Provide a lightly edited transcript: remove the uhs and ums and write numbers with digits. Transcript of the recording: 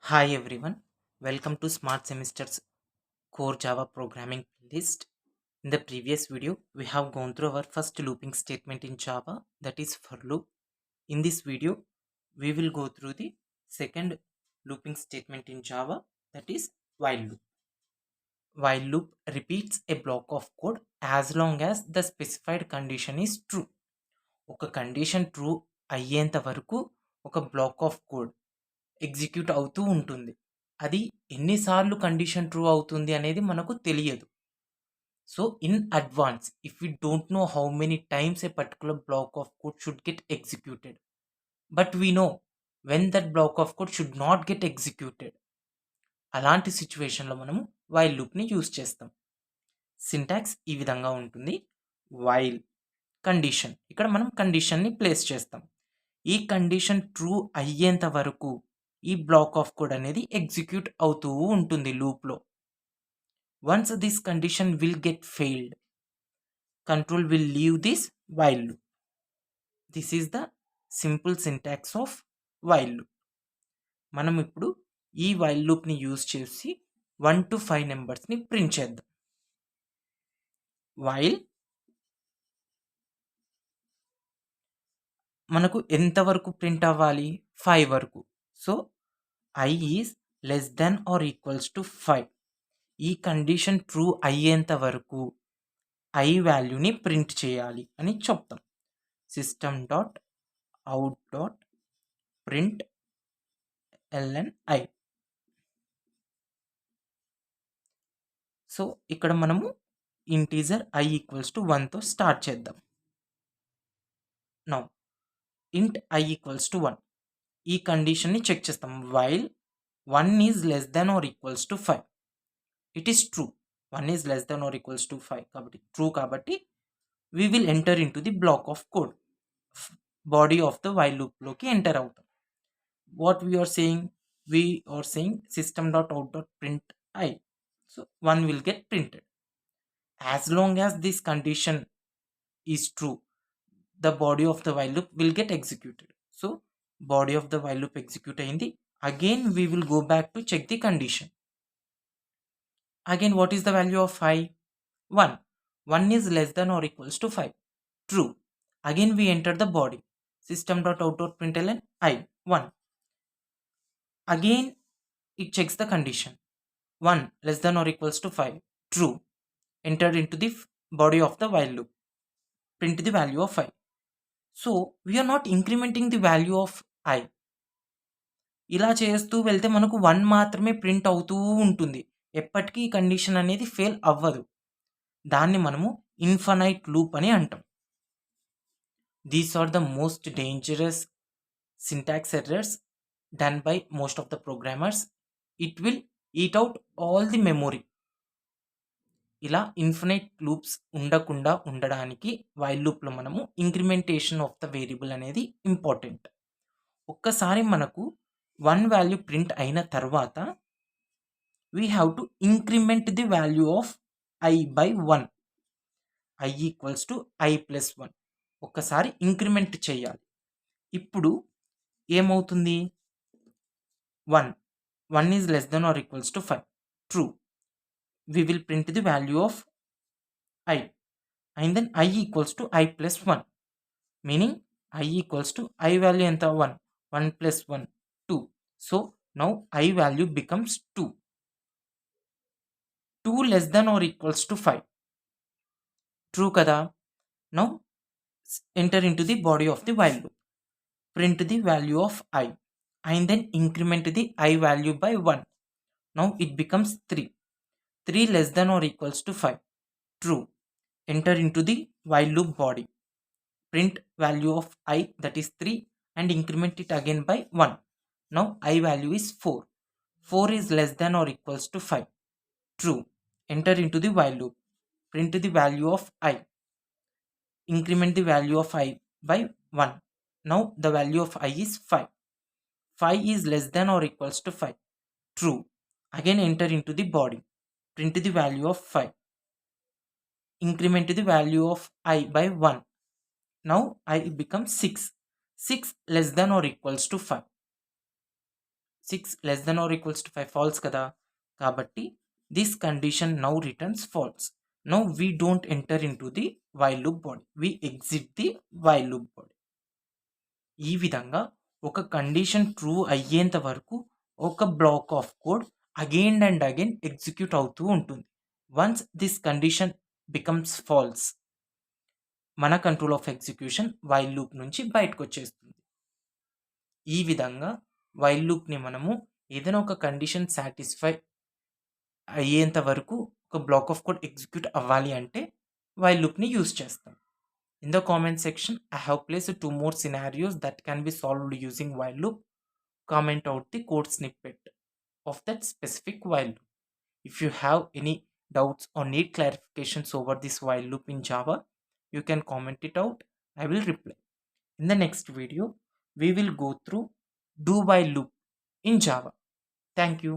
Hi everyone, welcome to Smart Semester's Core Java Programming List. In the previous video, we have gone through our first looping statement in Java, that is for loop. In this video, we will go through the second looping statement in Java, that is while loop. While loop repeats a block of code as long as the specified condition is true. ఒక condition true అయ్యేంత వరకు ఒక block of code execute అవుతూ ఉంటుంది. అది ఎన్నిసార్లు condition true అవుతుంది అనేది మనకు తెలియదు. So, in advance if we don't know how many times a particular block of code should get executed. But we know when that block of code should not get executed. అలాంటి సిచ్యువేషన్‌లో మనము while లూప్‌ని use చేస్తాం. Syntax ఈ విధంగా ఉంటుంది. While condition, ఇక్కడ మనం కండిషన్‌ని ప్లేస్ చేస్తాం. ఈ కండిషన్ ట్రూ అయ్యేంత వరకు ఈ బ్లాక్ ఆఫ్ కోడ్ అనేది ఎగ్జిక్యూట్ అవుతూ ఉంటుంది లూప్‌లో. Once this condition will get failed, control will leave this while loop. This is the simple syntax of while loop. మనం ఇప్పుడు ఈ వైల్ లూప్‌ని యూజ్ చేసి 1 to 5 నెంబర్స్‌ని ప్రింట్ చేద్దాం. వైల్ మనకు ఎంత వరకు ప్రింట్ అవ్వాలి? 5 వరకు. So, I is less than or equals to 5. ఈ కండిషన్ ట్రూ అయ్యేంత వరకు I వాల్యూని ప్రింట్ చేయాలి అని చెప్తాం. System dot out dot print ln I. So, ఇక్కడ మనము ఇంటీజర్ I ఈక్వల్స్ టు 1తో స్టార్ట్ చేద్దాం. Now int I equals to 1. ఈ కండిషన్‌ని చెక్ చేస్తాం. While 1 is less than or equals to 5. It is true. 1 is less than or equals to 5 కాబట్టి true కాబట్టి we will enter into the block of code. Body of the while లూప్‌లోకి enter అవుతాం. What we are saying? We are saying system dot out dot print I. So, 1 will get printed. As long as this condition is true, the body of the while loop will get executed. So, body of the while loop execute అయింది. Again, we will go back to check the condition. Again, what is the value of I? 1. 1 is less than or equals to 5. True. Again, we enter the body. System.out.println I. 1. Again, it checks the condition. 1 less than or equals to 5. True. Entered into the body of the while loop. Print the value of I. So, we are not incrementing the value of I. ఇలా చేస్తూ వెళ్తే మనకు 1 మాత్రమే print అవుతూ ఉంటుంది. ఎప్పటికీ ఈ condition అనేది ఫెయిల్ అవ్వదు. దాన్ని మనము ఇన్ఫినైట్ లూప్ అని అంటాం. These are the most dangerous syntax errors done by most of the programmers. It will eat out all the memory. ఇలా ఇన్ఫినైట్ లూప్స్ ఉండకుండా ఉండడానికి వైల్ లూప్‌లో మనము ఇంక్రిమెంటేషన్ ఆఫ్ ద వేరియబుల్ అనేది ఇంపార్టెంట్. ఒక్కసారి మనకు 1 వాల్యూ ప్రింట్ అయిన తర్వాత we have to increment the value of I by 1. I equals to I plus 1. ఒక్కసారి ఇంక్రిమెంట్ చేయాలి. ఇప్పుడు ఏమవుతుంది? 1. 1 is less than are equals to 5. True. We will print the value of I, and then I equals to I plus 1, meaning I equals to I value enta 1. 1 plus 1 2. So now I value becomes 2. 2 less than or equals to 5. True kada. Now enter into the body of the while loop. Print the value of I, and then increment the I value by 1. Now it becomes 3. 3 less than or equals to 5. True. Enter into the while loop body. Print value of I, that is 3, and increment it again by 1. Now I value is 4. 4 is less than or equals to 5. True. Enter into the while loop. Print the value of I. Increment the value of I by 1. Now the value of I is 5. 5 is less than or equals to 5. True. Again enter into the body. Print the value of 5. Increment the value of I by 1. Now I becomes 6. 6 less than or equals to 5. 6 less than or equals to 5 false కదా, కాబట్టి this condition now returns false. Now we don't enter into the while loop body, we exit the while loop body. ఈ విధంగా ఒక condition true అయ్యేంత వరకు ఒక block of code again and again execute అవుతూ ఉంటుంది. Once this condition becomes false, మన control of execution while loop నుంచి బయటకు వచ్చేస్తుంది. ఈ విధంగా వైల్ లూప్ని మనము ఏదైనా ఒక కండిషన్ సాటిస్ఫై అయ్యేంత వరకు ఒక బ్లాక్ ఆఫ్ కోడ్ ఎగ్జిక్యూట్ అవ్వాలి అంటే వైల్ లూప్ని యూజ్ చేస్తాం. In the comment section, I have placed 2 more scenarios that can be solved using while loop. Comment out the code snippet of that specific while loop. If you have any doubts or need clarifications over this while loop in Java, you can comment it out. I will reply. In the next video, we will go through do while loop in Java. Thank you.